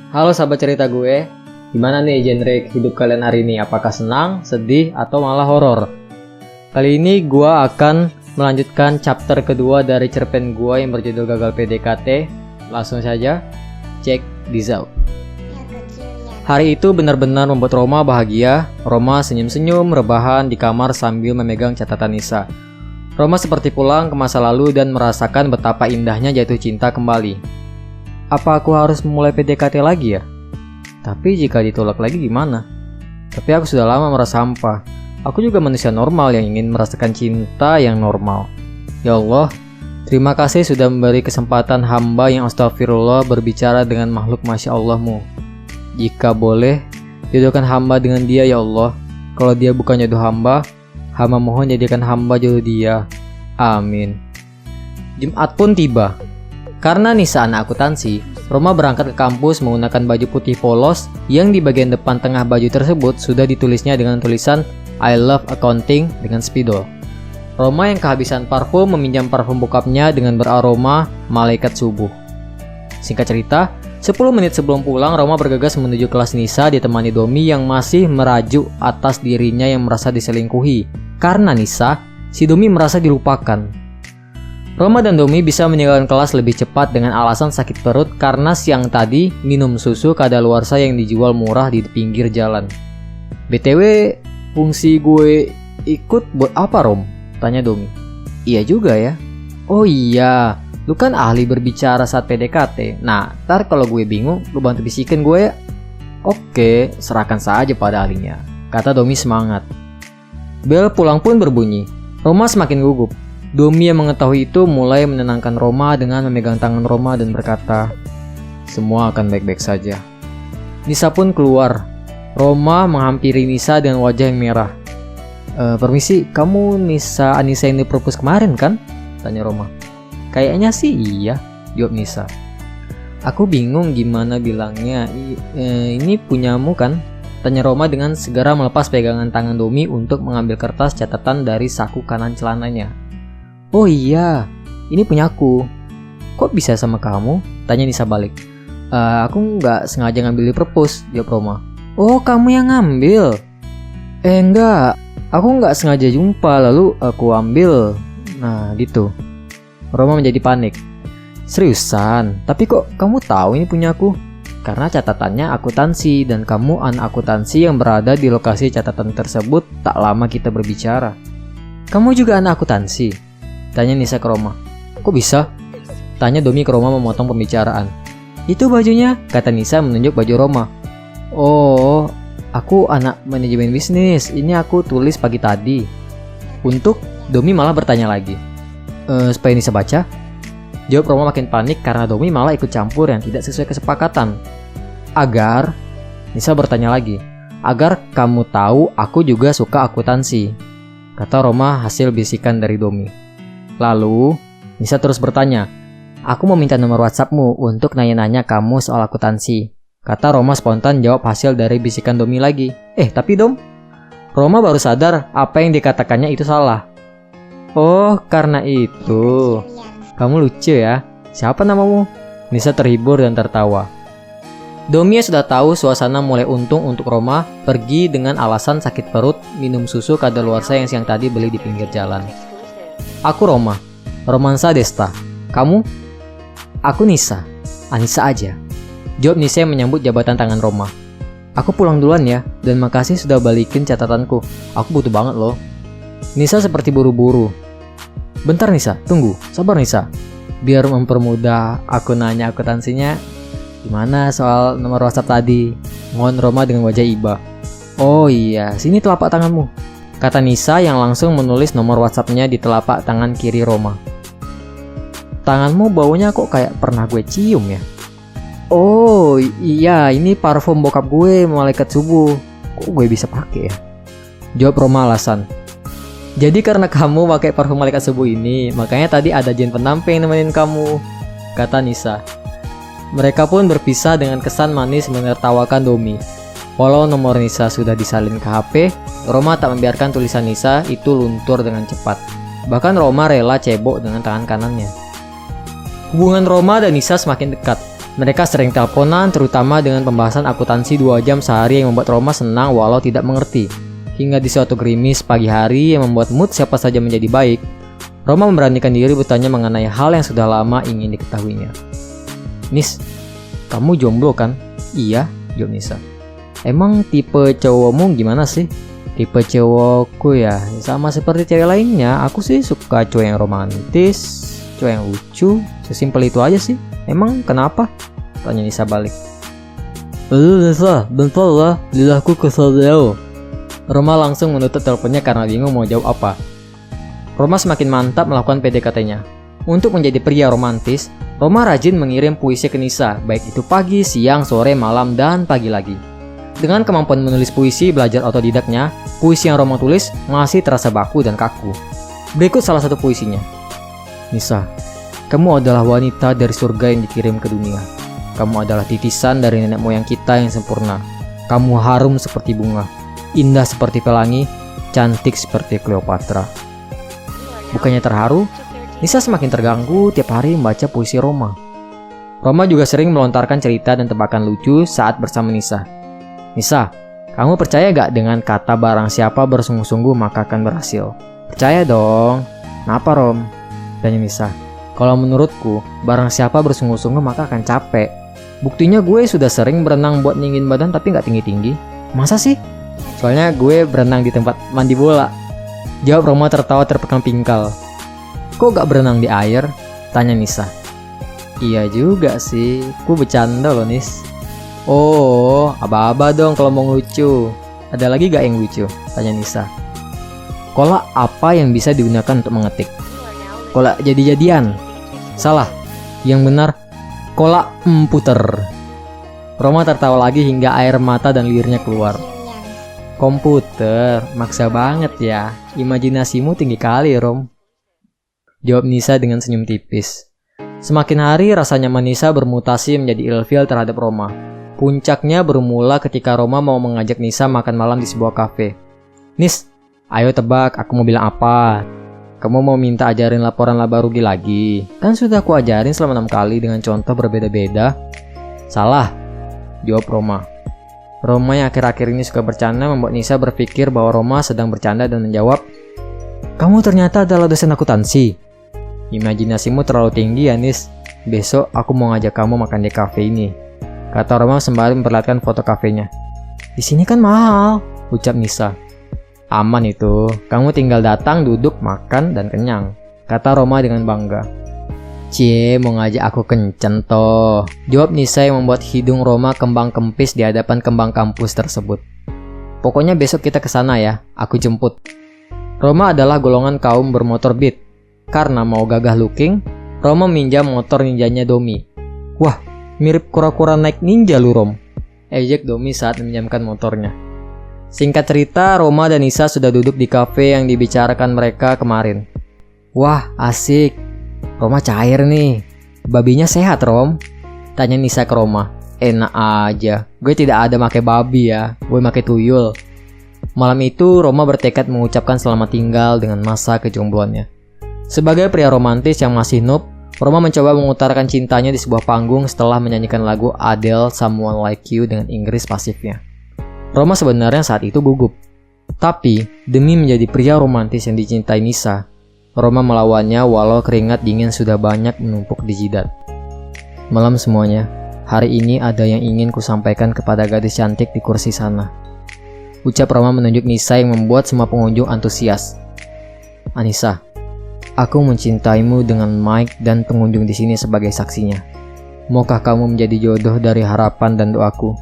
Halo sahabat cerita gue, gimana nih genre hidup kalian hari ini? Apakah senang, sedih, atau malah horor? Kali ini gue akan melanjutkan chapter kedua dari cerpen gue yang berjudul Gagal PDKT. Langsung saja, check this out. Hari itu benar-benar membuat Roma bahagia. Roma senyum-senyum, rebahan di kamar sambil memegang catatan Nisa. Roma seperti pulang ke masa lalu dan merasakan betapa indahnya jatuh cinta kembali. Apa aku harus memulai PDKT lagi ya? Tapi jika ditolak lagi gimana? Tapi aku sudah lama merasa hampa. Aku juga manusia normal yang ingin merasakan cinta yang normal. Ya Allah, terima kasih sudah memberi kesempatan hamba yang astagfirullah berbicara dengan makhluk Masya Allahmu. Jika boleh, jodohkan hamba dengan dia ya Allah. Kalau dia bukan jodoh hamba mohon jadikan hamba jodoh dia. Amin. Jumat pun tiba. Karena Nisa anak akuntansi, Roma berangkat ke kampus menggunakan baju putih polos yang di bagian depan tengah baju tersebut sudah ditulisnya dengan tulisan I love accounting dengan spidol. Roma yang kehabisan parfum meminjam parfum bokapnya dengan beraroma malaikat subuh. Singkat cerita, 10 menit sebelum pulang, Roma bergegas menuju kelas Nisa ditemani Domi yang masih merajuk atas dirinya yang merasa diselingkuhi. Karena Nisa, si Domi merasa dilupakan. Roma dan Domi bisa meninggalkan kelas lebih cepat dengan alasan sakit perut karena siang tadi minum susu kadaluarsa yang dijual murah di pinggir jalan. BTW, fungsi gue ikut buat apa Rom? Tanya Domi. Iya juga ya. Oh iya, lu kan ahli berbicara saat PDKT. Nah, ntar kalau gue bingung, lu bantu bisikin gue ya. Oke, serahkan saja pada ahlinya, kata Domi semangat. Bel pulang pun berbunyi. Roma semakin gugup. Domi yang mengetahui itu mulai menenangkan Roma dengan memegang tangan Roma dan berkata, semua akan baik-baik saja. Nisa pun keluar. Roma menghampiri Nisa dengan wajah yang merah. Permisi, kamu Nisa Anissa yang dipropos kemarin kan? Tanya Roma. Kayaknya sih iya, jawab Nisa. Aku bingung gimana bilangnya. Ini punyamu kan? Tanya Roma dengan segera melepas pegangan tangan Domi untuk mengambil kertas catatan dari saku kanan celananya. Oh iya, ini punyaku. Kok bisa sama kamu? Tanya Nisa balik. Aku nggak sengaja ngambil di perpus, jawab Roma. Oh, kamu yang ngambil? Enggak, aku nggak sengaja jumpa lalu aku ambil. Nah gitu. Roma menjadi panik. Seriusan? Tapi kok kamu tahu ini punyaku? Karena catatannya akuntansi dan kamu anak akuntansi yang berada di lokasi catatan tersebut tak lama kita berbicara. Kamu juga anak akuntansi? Tanya Nisa ke Roma. Kok bisa? Tanya Domi ke Roma memotong pembicaraan. Itu bajunya, kata Nisa menunjuk baju Roma. Oh, aku anak manajemen bisnis. Ini aku tulis pagi tadi. Untuk Domi malah bertanya lagi. Supaya Nisa baca? Jawab Roma makin panik karena Domi malah ikut campur yang tidak sesuai kesepakatan. Agar, Nisa bertanya lagi, agar kamu tahu aku juga suka akuntansi, kata Roma hasil bisikan dari Domi. Lalu, Nisa terus bertanya, aku mau minta nomor WhatsAppmu untuk nanya-nanya kamu soal akuntansi, kata Roma spontan jawab hasil dari bisikan Domi lagi. Tapi Dom, Roma baru sadar apa yang dikatakannya itu salah. Oh, karena itu. Kamu lucu ya. Siapa namamu? Nisa terhibur dan tertawa. Domi sudah tahu suasana mulai untung untuk Roma pergi dengan alasan sakit perut minum susu kadaluarsa yang siang tadi beli di pinggir jalan. Aku Roma, Romansa Desta. Kamu? Aku Nisa, Anissa aja. Jawab Nisa yang menyambut jabatan tangan Roma. Aku pulang duluan ya, dan makasih sudah balikin catatanku. Aku butuh banget loh. Nisa seperti buru-buru. Bentar Nisa, tunggu, sabar Nisa. Biar mempermudah aku nanya akuntansinya, gimana soal nomor WhatsApp tadi? Mohon Roma dengan wajah iba. Oh iya, sini telapak tanganmu, kata Nisa yang langsung menulis nomor WhatsAppnya di telapak tangan kiri Roma. Tanganmu baunya kok kayak pernah gue cium ya? Oh iya, ini parfum bokap gue malaikat subuh. Kok gue bisa pakai ya? Jawab Roma alasan. Jadi karena kamu pakai parfum malaikat subuh ini, makanya tadi ada jin penamping nemenin kamu, kata Nisa. Mereka pun berpisah dengan kesan manis menertawakan Domi. Walau nomor Nisa sudah disalin ke HP, Roma tak membiarkan tulisan Nisa itu luntur dengan cepat. Bahkan Roma rela cebok dengan tangan kanannya. Hubungan Roma dan Nisa semakin dekat. Mereka sering teleponan, terutama dengan pembahasan akuntansi 2 jam sehari yang membuat Roma senang walau tidak mengerti. Hingga di suatu gerimis pagi hari yang membuat mood siapa saja menjadi baik, Roma memberanikan diri bertanya mengenai hal yang sudah lama ingin diketahuinya. Nis, kamu jomblo kan? Iya, jawab Nisa. Emang tipe cowokmu gimana sih? Tipe cowokku ya, sama seperti cewek lainnya. Aku sih suka cowok yang romantis, cowok yang lucu, sesimpel itu aja sih. Emang kenapa? Tanya Nisa balik. Nisa, bentar lah, lidahku kesel deh. Roma langsung menutup teleponnya karena bingung mau jawab apa. Roma semakin mantap melakukan PDKT-nya. Untuk menjadi pria romantis, Roma rajin mengirim puisi ke Nisa, baik itu pagi, siang, sore, malam, dan pagi lagi. Dengan kemampuan menulis puisi belajar otodidaknya, puisi yang Roma tulis masih terasa baku dan kaku. Berikut salah satu puisinya. Nisa, kamu adalah wanita dari surga yang dikirim ke dunia. Kamu adalah titisan dari nenek moyang kita yang sempurna. Kamu harum seperti bunga, indah seperti pelangi, cantik seperti Cleopatra. Bukannya terharu, Nisa semakin terganggu tiap hari membaca puisi Roma. Roma juga sering melontarkan cerita dan tebakan lucu saat bersama Nisa. Nisa, kamu percaya gak dengan kata barang siapa bersungguh-sungguh maka akan berhasil? Percaya dong. Kenapa Rom? Tanya Nisa. Kalau menurutku, barang siapa bersungguh-sungguh maka akan capek. Buktinya gue sudah sering berenang buat ninggiin badan tapi gak tinggi-tinggi. Masa sih? Soalnya gue berenang di tempat mandi bola. Jawab Roma tertawa terpenggal-pingkal. Kok gak berenang di air? Tanya Nisa. Iya juga sih, ku bercanda loh Nis. Oh, aba-aba dong kalau mau lucu. Ada lagi gak yang lucu? Tanya Nisa. Kolak apa yang bisa digunakan untuk mengetik? Kolak jadi-jadian. Salah, yang benar kolak emputer. Roma tertawa lagi hingga air mata dan lirnya keluar. Komputer, maksa banget ya. Imajinasimu tinggi kali, Rom. Jawab Nisa dengan senyum tipis. Semakin hari rasa nyaman Nisa bermutasi menjadi ilfil terhadap Roma. Puncaknya bermula ketika Roma mau mengajak Nisa makan malam di sebuah kafe. Nis, ayo tebak aku mau bilang apa? Kamu mau minta ajarin laporan laba rugi lagi? Kan sudah aku ajarin selama 6 kali dengan contoh berbeda-beda. Salah, jawab Roma. Roma yang akhir-akhir ini suka bercanda membuat Nisa berpikir bahwa Roma sedang bercanda dan menjawab, kamu ternyata adalah dosen akuntansi. Imajinasimu terlalu tinggi ya Nis. Besok aku mau ngajak kamu makan di kafe ini, kata Roma sembari memperlihatkan foto kafenya. Di sini kan mahal, ucap Nisa. Aman itu, kamu tinggal datang, duduk, makan, dan kenyang, kata Roma dengan bangga. Cie, mau ngajak aku kencan toh, jawab Nisa yang membuat hidung Roma kembang kempis di hadapan kembang kampus tersebut. Pokoknya besok kita kesana ya, aku jemput. Roma adalah golongan kaum bermotor beat. Karena mau gagah looking, Roma minjam motor ninjanya Domi. Wah, mirip kura-kura naik ninja lu Rom, ejek Domi saat meminjamkan motornya. Singkat cerita, Roma dan Nisa sudah duduk di kafe yang dibicarakan mereka kemarin. Wah, asik. Roma cair nih. Babinya sehat, Rom? Tanya Nisa ke Roma. Enak aja. Gue tidak ada make babi ya. Gue make tuyul. Malam itu, Roma bertekad mengucapkan selamat tinggal dengan masa kejombloannya. Sebagai pria romantis yang masih noob, Roma mencoba mengutarakan cintanya di sebuah panggung setelah menyanyikan lagu Adele Someone Like You dengan Inggris pasifnya. Roma sebenarnya saat itu gugup. Tapi, demi menjadi pria romantis yang dicintai Nisa, Roma melawannya walau keringat dingin sudah banyak menumpuk di jidat. Malam semuanya, hari ini ada yang ingin kusampaikan kepada gadis cantik di kursi sana. Ucap Roma menunjuk Nisa yang membuat semua pengunjung antusias. Anissa, aku mencintaimu dengan Mike dan pengunjung di sini sebagai saksinya. Maukah kamu menjadi jodoh dari harapan dan doaku?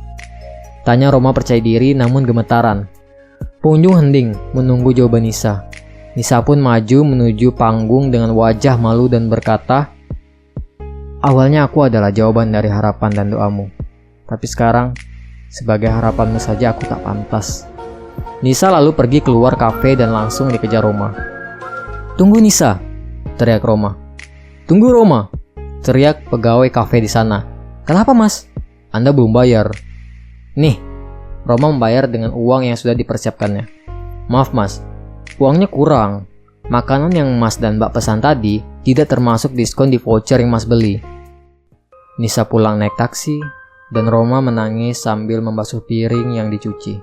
Tanya Roma percaya diri namun gemetaran. Pengunjung hening menunggu jawaban Nisa. Nisa pun maju menuju panggung dengan wajah malu dan berkata, awalnya aku adalah jawaban dari harapan dan doamu. Tapi sekarang, sebagai harapanmu saja aku tak pantas. Nisa lalu pergi keluar kafe dan langsung dikejar Roma. Tunggu Nisa, teriak Roma. Tunggu Roma, teriak pegawai kafe di sana. Kenapa mas? Anda belum bayar. Nih, Roma membayar dengan uang yang sudah dipersiapkannya. Maaf mas, uangnya kurang. Makanan yang mas dan mbak pesan tadi tidak termasuk diskon di voucher yang mas beli. Nisa pulang naik taksi, dan Roma menangis sambil membasuh piring yang dicuci.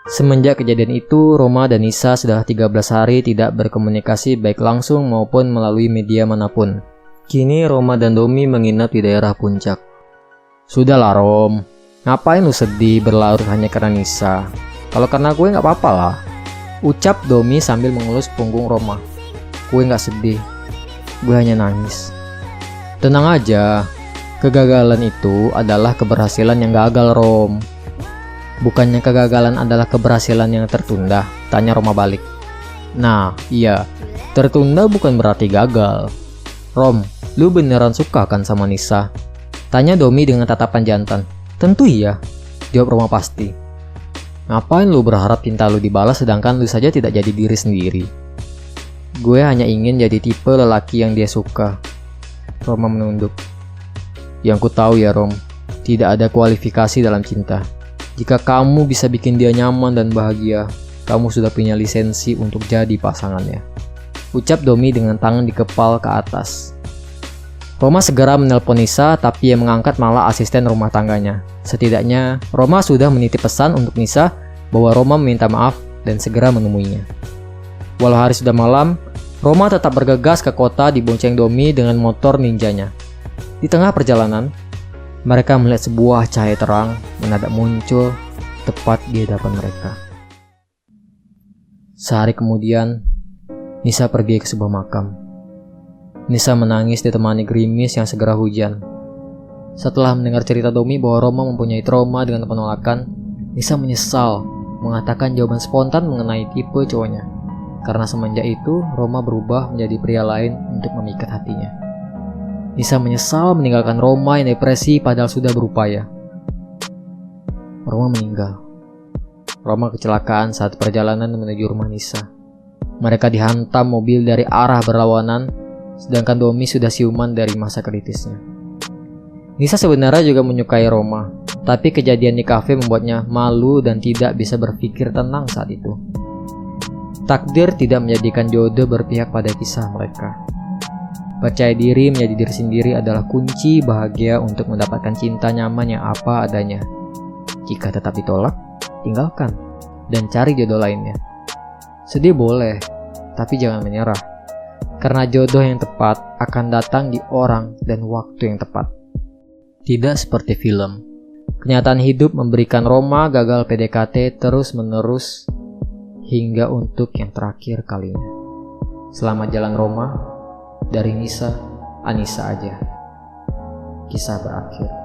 Semenjak kejadian itu, Roma dan Nisa sudah 13 hari tidak berkomunikasi baik langsung maupun melalui media manapun. Kini Roma dan Domi menginap di daerah puncak. Sudahlah Rom, ngapain lu sedih berlarut hanya karena Nisa? Kalau karena gue gak apa-apa lah, ucap Domi sambil mengelus punggung Roma. Gue gak sedih, gue hanya nangis. Tenang aja, kegagalan itu adalah keberhasilan yang gagal, Rom. Bukannya kegagalan adalah keberhasilan yang tertunda? Tanya Roma balik. Nah, iya, tertunda bukan berarti gagal. Rom, lu beneran suka kan sama Nisa? Tanya Domi dengan tatapan jantan. Tentu iya, jawab Roma pasti. Ngapain lu berharap cinta lu dibalas sedangkan lu saja tidak jadi diri sendiri? Gue hanya ingin jadi tipe lelaki yang dia suka. Roma menunduk. Yang ku tahu ya Rom, tidak ada kualifikasi dalam cinta. Jika kamu bisa bikin dia nyaman dan bahagia, kamu sudah punya lisensi untuk jadi pasangannya. Ucap Domi dengan tangan dikepal ke atas. Roma segera menelpon Nisa, tapi yang mengangkat malah asisten rumah tangganya. Setidaknya, Roma sudah menitip pesan untuk Nisa bahwa Roma meminta maaf dan segera menemuinya. Walau hari sudah malam, Roma tetap bergegas ke kota dibonceng Domi dengan motor ninjanya. Di tengah perjalanan, mereka melihat sebuah cahaya terang mendadak muncul tepat di hadapan mereka. Sehari kemudian, Nisa pergi ke sebuah makam. Nisa menangis ditemani gerimis yang segera hujan. Setelah mendengar cerita Domi bahwa Roma mempunyai trauma dengan penolakan, Nisa menyesal mengatakan jawaban spontan mengenai tipe cowoknya. Karena semenjak itu, Roma berubah menjadi pria lain untuk memikat hatinya. Nisa menyesal meninggalkan Roma yang depresi padahal sudah berupaya. Roma meninggal. Roma kecelakaan saat perjalanan menuju rumah Nisa. Mereka dihantam mobil dari arah berlawanan, sedangkan Domi sudah siuman dari masa kritisnya. Nisa sebenarnya juga menyukai Roma, tapi kejadian di kafe membuatnya malu dan tidak bisa berpikir tenang saat itu. Takdir tidak menjadikan jodoh berpihak pada kisah mereka. Percaya diri menjadi diri sendiri adalah kunci bahagia untuk mendapatkan cinta nyaman yang apa adanya. Jika tetap ditolak, tinggalkan dan cari jodoh lainnya. Sedih boleh, tapi jangan menyerah. Karena jodoh yang tepat akan datang di orang dan waktu yang tepat. Tidak seperti film. Kenyataan hidup memberikan Roma gagal PDKT terus-menerus hingga untuk yang terakhir kalinya. Selamat jalan Roma. Dari Nisa, Anissa aja. Kisah berakhir.